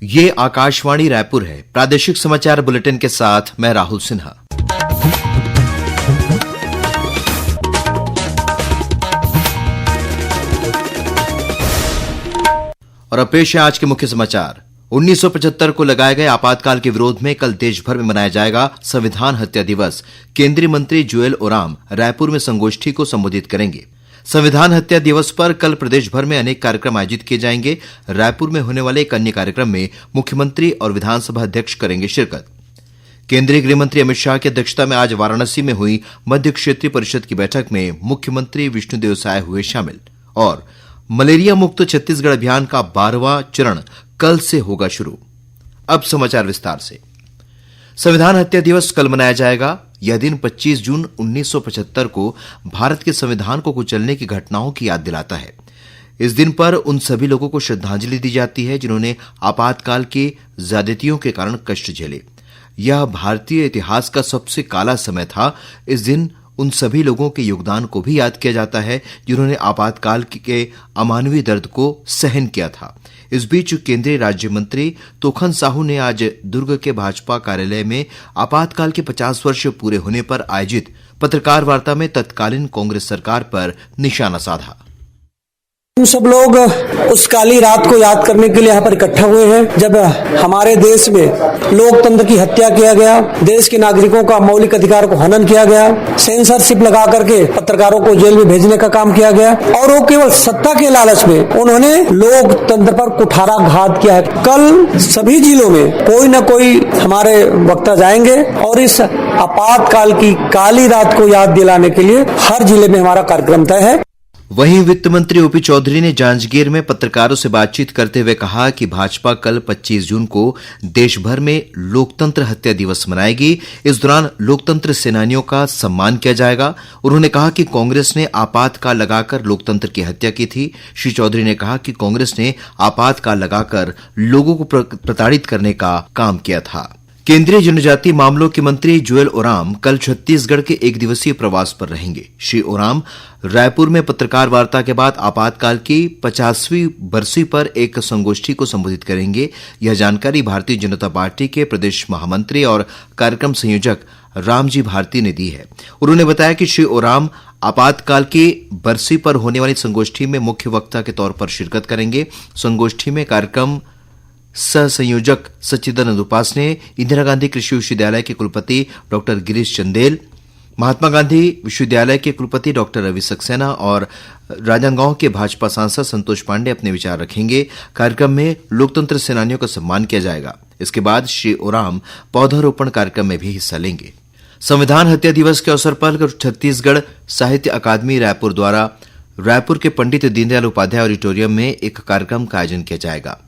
ये आकाशवाणी रायपुर है। प्रादेशिक समाचार बुलेटिन के साथ मैं राहुल सिन्हा। और अब पेश है आज के मुख्य समाचार। 1975 को लगाए गए आपातकाल के विरोध में कल देश भर में मनाया जाएगा संविधान हत्या दिवस। केंद्रीय मंत्री जुएल ओराम रायपुर में संगोष्ठी को संबोधित करेंगे। संविधान हत्या दिवस पर कल प्रदेश भर में अनेक कार्यक्रम आयोजित किए जाएंगे। रायपुर में होने वाले एक अन्य कार्यक्रम में मुख्यमंत्री और विधानसभा अध्यक्ष करेंगे शिरकत। केंद्रीय गृह मंत्री अमित शाह की अध्यक्षता में आज वाराणसी में हुई मध्य क्षेत्रीय परिषद की बैठक में मुख्यमंत्री विष्णुदेव साय हुए शामिल। और मलेरिया मुक्त छत्तीसगढ़ अभियान का 12वां चरण कल से होगा शुरू। अब समाचार विस्तार से। संविधान हत्या दिवस कल मनाया जाएगा। यह दिन 25 जून 1975 को भारत के संविधान को कुचलने की घटनाओं की याद दिलाता है। इस दिन पर उन सभी लोगों को श्रद्धांजलि दी जाती है जिन्होंने आपातकाल की ज्यादतियों के कारण कष्ट झेले। यह भारतीय इतिहास का सबसे काला समय था। इस दिन उन सभी लोगों के योगदान को भी याद किया जाता है जिन्होंने आपातकाल के अमानवीय दर्द को सहन किया था। इस बीच केंद्रीय राज्य मंत्री तोखन साहू ने आज दुर्ग के भाजपा कार्यालय में आपातकाल के 50 वर्ष पूरे होने पर आयोजित पत्रकार वार्ता में तत्कालीन कांग्रेस सरकार पर निशाना साधा। हम सब लोग उस काली रात को याद करने के लिए यहाँ पर इकट्ठा हुए हैं जब हमारे देश में लोकतंत्र की हत्या किया गया, देश के नागरिकों का मौलिक अधिकार को हनन किया गया, सेंसरशिप लगा करके पत्रकारों को जेल में भेजने का काम किया गया और वो केवल सत्ता के लालच में उन्होंने लोकतंत्र पर कुठाराघात किया है। कल सभी जिलों में कोई न कोई हमारे वक्ता जाएंगे और इस आपातकाल की काली रात को याद दिलाने के लिए हर जिले में हमारा कार्यक्रम तय है। वहीं वित्त मंत्री ओपी चौधरी ने जांजगीर में पत्रकारों से बातचीत करते हुए कहा कि भाजपा कल 25 जून को देश भर में लोकतंत्र हत्या दिवस मनाएगी। इस दौरान लोकतंत्र सेनानियों का सम्मान किया जाएगा। उन्होंने कहा कि कांग्रेस ने आपातकाल लगाकर लोकतंत्र की हत्या की थी। श्री चौधरी ने कहा कि कांग्रेस ने आपातकाल लगाकर लोगों को प्रताड़ित करने का काम किया था। केंद्रीय जनजातीय मामलों के मंत्री जुएल ओराम कल छत्तीसगढ़ के एक दिवसीय प्रवास पर रहेंगे। श्री ओराम रायपुर में पत्रकार वार्ता के बाद आपातकाल की 50वीं बरसी पर एक संगोष्ठी को संबोधित करेंगे। यह जानकारी भारतीय जनता पार्टी के प्रदेश महामंत्री और कार्यक्रम संयोजक रामजी भारती ने दी है। उन्होंने बताया कि श्री ओराम आपातकाल की बरसी पर होने वाली संगोष्ठी में मुख्य वक्ता के तौर पर शिरकत करेंगे। संगोष्ठी में कार्यक्रम सह संयोजक सच्चिदानंद उपासने, इंदिरा गांधी कृषि विश्वविद्यालय के कुलपति डॉक्टर गिरीश चंदेल, महात्मा गांधी विश्वविद्यालय के कुलपति डॉक्टर रवि सक्सेना और राजनांदगांव के भाजपा सांसद संतोष पांडे अपने विचार रखेंगे। कार्यक्रम में लोकतंत्र सेनानियों का सम्मान किया जाएगा। इसके बाद श्री ओराम पौधारोपण कार्यक्रम में भी हिस्सा लेंगे। संविधान हत्या दिवस के अवसर पर छत्तीसगढ़ साहित्य अकादमी रायपुर द्वारा रायपुर के पंडित दीनदयाल उपाध्याय ऑडिटोरियम में एक कार्यक्रम का आयोजन किया जाएगा।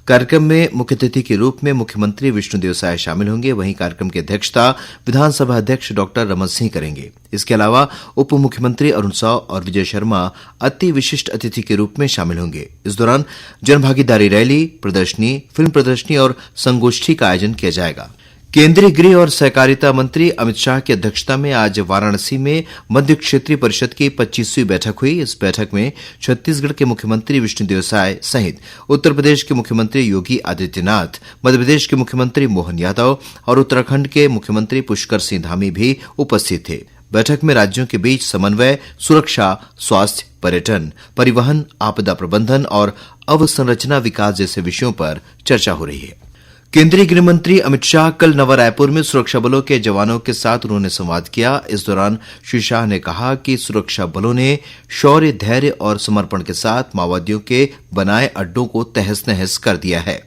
कार्यक्रम में मुख्य अतिथि के रूप में मुख्यमंत्री विष्णुदेव साय शामिल होंगे। वहीं कार्यक्रम की अध्यक्षता विधानसभा अध्यक्ष डॉक्टर रमन सिंह करेंगे। इसके अलावा उप मुख्यमंत्री अरुण साव और विजय शर्मा अति विशिष्ट अतिथि के रूप में शामिल होंगे। इस दौरान जनभागीदारी रैली, प्रदर्शनी, फिल्म प्रदर्शनी और संगोष्ठी का आयोजन किया जाएगा। केंद्रीय गृह और सहकारिता मंत्री अमित शाह की अध्यक्षता में आज वाराणसी में मध्य क्षेत्रीय परिषद की 25वीं बैठक हुई। इस बैठक में छत्तीसगढ़ के मुख्यमंत्री विष्णुदेव साय सहित उत्तर प्रदेश के मुख्यमंत्री योगी आदित्यनाथ, मध्य प्रदेश के मुख्यमंत्री मोहन यादव और उत्तराखंड के मुख्यमंत्री पुष्कर सिंह धामी भी उपस्थित थे। बैठक में राज्यों के बीच समन्वय, सुरक्षा, स्वास्थ्य, पर्यटन, परिवहन, आपदा प्रबंधन और अवसंरचना विकास जैसे विषयों पर चर्चा हो रही है। केंद्रीय गृह मंत्री अमित शाह कल नवा रायपुर में सुरक्षा बलों के जवानों के साथ उन्होंने संवाद किया। इस दौरान श्री शाह ने कहा कि सुरक्षा बलों ने शौर्य, धैर्य और समर्पण के साथ माओवादियों के बनाए अड्डों को तहस नहस कर दिया है।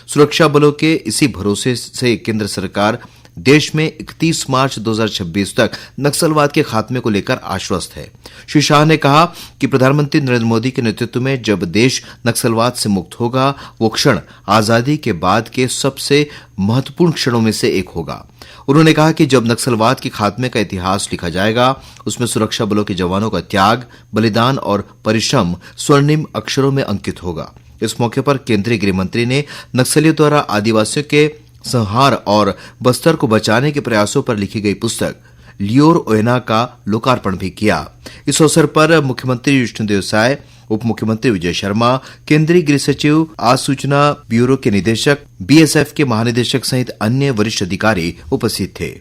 सुरक्षा बलों के इसी भरोसे से केंद्र सरकार देश में 31 मार्च 2026 तक नक्सलवाद के खात्मे को लेकर आश्वस्त है। श्री शाह ने कहा कि प्रधानमंत्री नरेंद्र मोदी के नेतृत्व में जब देश नक्सलवाद से मुक्त होगा, वो क्षण आजादी के बाद के सबसे महत्वपूर्ण क्षणों में से एक होगा। उन्होंने कहा कि जब नक्सलवाद के खात्मे का इतिहास लिखा जाएगा, उसमें सुरक्षा बलों के जवानों का त्याग, बलिदान और परिश्रम स्वर्णिम अक्षरों में अंकित होगा। इस मौके पर केंद्रीय गृह मंत्री ने नक्सलियों द्वारा आदिवासियों के संहार और बस्तर को बचाने के प्रयासों पर लिखी गई पुस्तक लियोर ओयना का लोकार्पण भी किया। इस अवसर पर मुख्यमंत्री विष्णुदेव साय, उप मुख्यमंत्री विजय शर्मा, केंद्रीय गृह सचिव, आसूचना ब्यूरो के निदेशक, बीएसएफ के महानिदेशक सहित अन्य वरिष्ठ अधिकारी उपस्थित थे।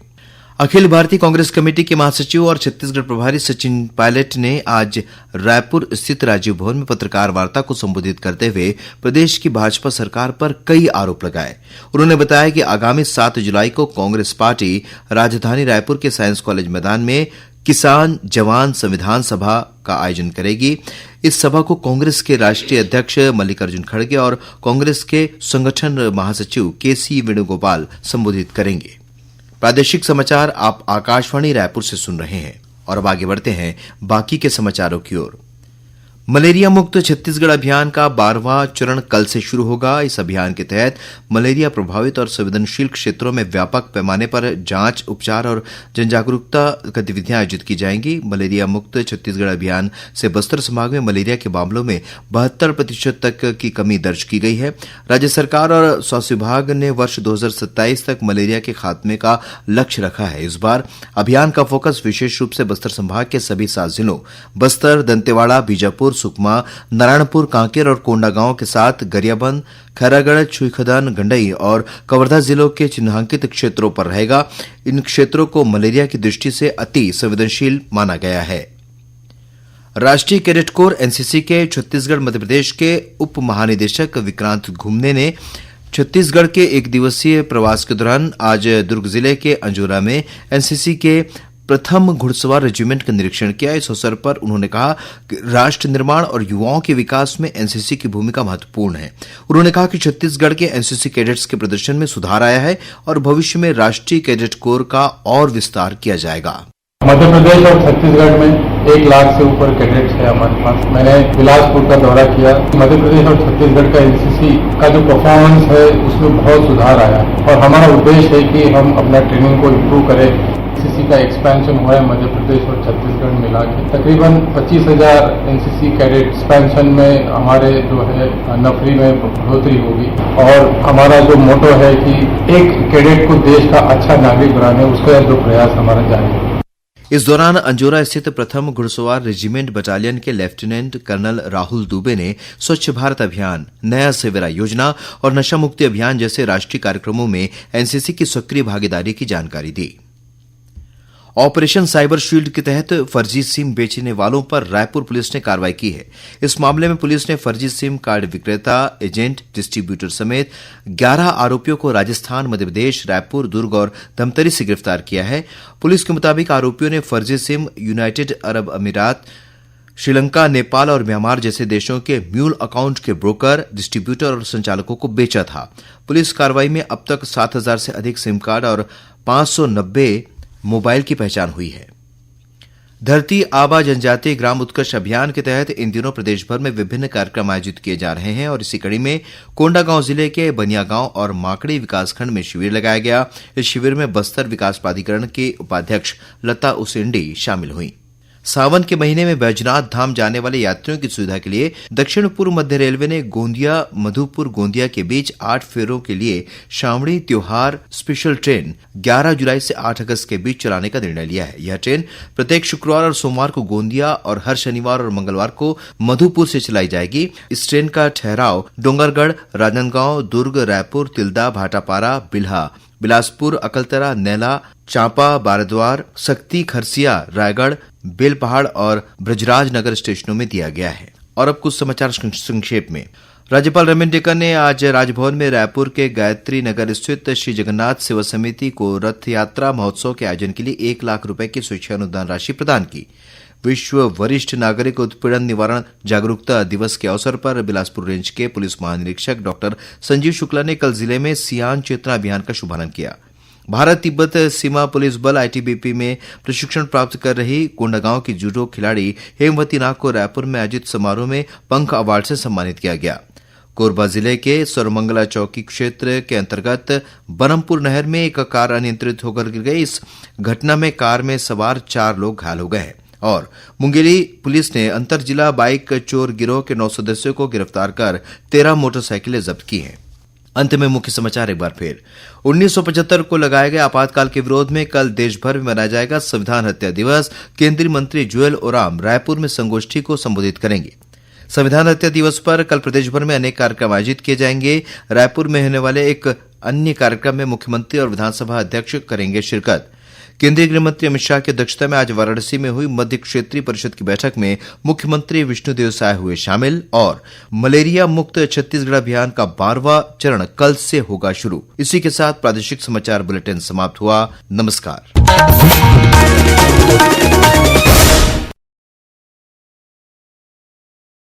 अखिल भारतीय कांग्रेस कमेटी के महासचिव और छत्तीसगढ़ प्रभारी सचिन पायलट ने आज रायपुर स्थित राजीव भवन में पत्रकार वार्ता को संबोधित करते हुए प्रदेश की भाजपा सरकार पर कई आरोप लगाए। उन्होंने बताया कि आगामी 7 जुलाई को कांग्रेस पार्टी राजधानी रायपुर के साइंस कॉलेज मैदान में किसान जवान संविधान सभा का आयोजन करेगी। इस सभा को कांग्रेस के राष्ट्रीय अध्यक्ष मल्लिकार्जुन खड़गे और कांग्रेस के संगठन महासचिव केसी वेणुगोपाल संबोधित करेंगे। प्रादेशिक समाचार आप आकाशवाणी रायपुर से सुन रहे हैं और अब आगे बढ़ते हैं बाकी के समाचारों की ओर। मलेरिया मुक्त छत्तीसगढ़ अभियान का 12वां चरण कल से शुरू होगा। इस अभियान के तहत मलेरिया प्रभावित और संवेदनशील क्षेत्रों में व्यापक पैमाने पर जांच, उपचार और जनजागरूकता गतिविधियां आयोजित की जाएंगी। मलेरिया मुक्त छत्तीसगढ़ अभियान से बस्तर संभाग में मलेरिया के मामलों में 72% तक की कमी दर्ज की गई है। राज्य सरकार और स्वास्थ्य विभाग ने वर्ष 2027 तक मलेरिया के खात्मे का लक्ष्य रखा है। इस बार अभियान का फोकस विशेष रूप से बस्तर संभाग के सभी 7 जिलों बस्तर, दंतेवाड़ा, बीजापुर, सुकमा, नारायणपुर, कांकेर और कोंडागांव के साथ गरियाबंद, खैरागढ़, छुईखदान, गंडई और कवर्धा जिलों के चिन्हांकित क्षेत्रों पर रहेगा। इन क्षेत्रों को मलेरिया की दृष्टि से अति संवेदनशील माना गया है। राष्ट्रीय कैडेट कोर एनसीसी के छत्तीसगढ़ मध्य प्रदेश के उप महानिदेशक विक्रांत घुमने ने छत्तीसगढ़ के एक दिवसीय प्रवास के दौरान आज दुर्ग जिले के अंजोरा में एनसीसी के प्रथम घुड़सवार रेजिमेंट का निरीक्षण किया। इस अवसर पर उन्होंने कहा कि राष्ट्र निर्माण और युवाओं के विकास में एनसीसी की भूमिका महत्वपूर्ण है। उन्होंने कहा कि छत्तीसगढ़ के एनसीसी कैडेट्स के प्रदर्शन में सुधार आया है और भविष्य में राष्ट्रीय कैडेट कोर का और विस्तार किया जाएगा। मध्य प्रदेश और छत्तीसगढ़ में 1 लाख से ऊपर कैडेट्स है हमारे पास। मैंने बिलासपुर का दौरा किया। मध्य प्रदेश और छत्तीसगढ़ का एनसीसी का जो परफॉर्मेंस है उसमें बहुत सुधार आया और हमारा उद्देश्य है कि हम अपना ट्रेनिंग को इम्प्रूव करें। एनसीसी का एक्सपेंशन हुआ है मध्य प्रदेश और छत्तीसगढ़ मिला के तकरीबन 25,000 एनसीसी कैडेट एक्सपेंशन में हमारे जो है नफरी में बढ़ोतरी होगी और हमारा जो मोटो है कि एक कैडेट को देश का अच्छा नागरिक बनाने उसका जो प्रयास हमारा जारी है। इस दौरान अंजोरा स्थित प्रथम घुड़सवार रेजिमेंट बटालियन के लेफ्टिनेंट कर्नल राहुल दुबे ने स्वच्छ भारत अभियान, नया सवेरा योजना और नशा मुक्ति अभियान जैसे राष्ट्रीय कार्यक्रमों में एनसीसी की सक्रिय भागीदारी की जानकारी दी। ऑपरेशन साइबर शील्ड के तहत फर्जी सिम बेचने वालों पर रायपुर पुलिस ने कार्रवाई की है। इस मामले में पुलिस ने फर्जी सिम कार्ड विक्रेता, एजेंट, डिस्ट्रीब्यूटर समेत 11 आरोपियों को राजस्थान, मध्य प्रदेश, रायपुर, दुर्ग और धमतरी से गिरफ्तार किया है। पुलिस के मुताबिक आरोपियों ने फर्जी सिम यूनाइटेड अरब अमीरात, श्रीलंका, नेपाल और म्यांमार जैसे देशों के म्यूल अकाउंट के ब्रोकर, डिस्ट्रीब्यूटर और संचालकों को बेचा था। पुलिस कार्रवाई में अब तक 7,000 से अधिक सिम कार्ड और 590 मोबाइल की पहचान हुई है। धरती आबा जनजातीय ग्राम उत्कर्ष अभियान के तहत इन दिनों प्रदेश भर में विभिन्न कार्यक्रम आयोजित किए जा रहे हैं और इसी कड़ी में कोंडागांव जिले के बनियागांव और माकड़ी विकासखंड में शिविर लगाया गया। इस शिविर में बस्तर विकास प्राधिकरण की उपाध्यक्ष लता उसेंडी शामिल हुई। सावन के महीने में बैजनाथ धाम जाने वाले यात्रियों की सुविधा के लिए दक्षिण पूर्व मध्य रेलवे ने गोंदिया मधुपुर गोंदिया के बीच 8 फेरों के लिए श्रावणी त्योहार स्पेशल ट्रेन 11 जुलाई से 8 अगस्त के बीच चलाने का निर्णय लिया है। यह ट्रेन प्रत्येक शुक्रवार और सोमवार को गोंदिया और हर शनिवार और मंगलवार को मधुपुर से चलाई जाएगी। इस ट्रेन का ठहराव डोंगरगढ़, राजनांदगांव, दुर्ग, रायपुर, तिल्दा, भाटापारा, बिल्हा, बिलासपुर, अकलतरा, नैला, चांपा, बारद्वार, सक्ती, खरसिया, रायगढ़, बेलपहाड़ और ब्रजराज नगर स्टेशनों में दिया गया है। और अब कुछ समाचार संक्षेप में। राज्यपाल रमेश टेकर ने आज राजभवन में रायपुर के गायत्री नगर स्थित श्री जगन्नाथ सेवा समिति को रथ यात्रा महोत्सव के आयोजन के लिए 1 लाख रुपए की स्वेच्छा अनुदान राशि प्रदान की। विश्व वरिष्ठ नागरिक उत्पीड़न निवारण जागरूकता दिवस के अवसर पर बिलासपुर रेंज के पुलिस महानिरीक्षक डॉक्टर संजीव शुक्ला ने कल जिले में सियान चेतना अभियान का शुभारंभ किया। भारत तिब्बत सीमा पुलिस बल आईटीबीपी में प्रशिक्षण प्राप्त कर रही कोंडागांव की जूडो खिलाड़ी हेमवती नाग को रायपुर में आयोजित समारोह में पंख अवार्ड से सम्मानित किया गया। कोरबा जिले के सरमंगला चौकी क्षेत्र के अंतर्गत बनमपुर नहर में एक कार अनियंत्रित होकर गिर गई। इस घटना में कार में सवार 4 लोग घायल हो गए हैं। और मुंगेली पुलिस ने अंतर जिला बाइक चोर गिरोह के 9 सदस्यों को गिरफ्तार कर 13 मोटरसाइकिलें जब्त की हैं। अंत में मुख्य समाचार एक बार फिर। 1975 को लगाए गए आपातकाल के विरोध में कल देश भर में मनाया जाएगा संविधान हत्या दिवस। केंद्रीय मंत्री जुएल ओराम रायपुर में संगोष्ठी को संबोधित करेंगे। संविधान हत्या दिवस पर कल प्रदेश भर में अनेक कार्यक्रम आयोजित किए जाएंगे। रायपुर में होने वाले एक अन्य कार्यक्रम में मुख्यमंत्री और विधानसभा अध्यक्ष करेंगे शिरकत। केंद्रीय गृह मंत्री अमित शाह की अध्यक्षता में आज वाराणसी में हुई मध्य क्षेत्रीय परिषद की बैठक में मुख्यमंत्री विष्णुदेव साय हुए शामिल और मलेरिया मुक्त छत्तीसगढ़ अभियान का 12वां चरण कल से होगा शुरू। इसी के साथ प्रादेशिक समाचार बुलेटिन समाप्त हुआ। नमस्कार।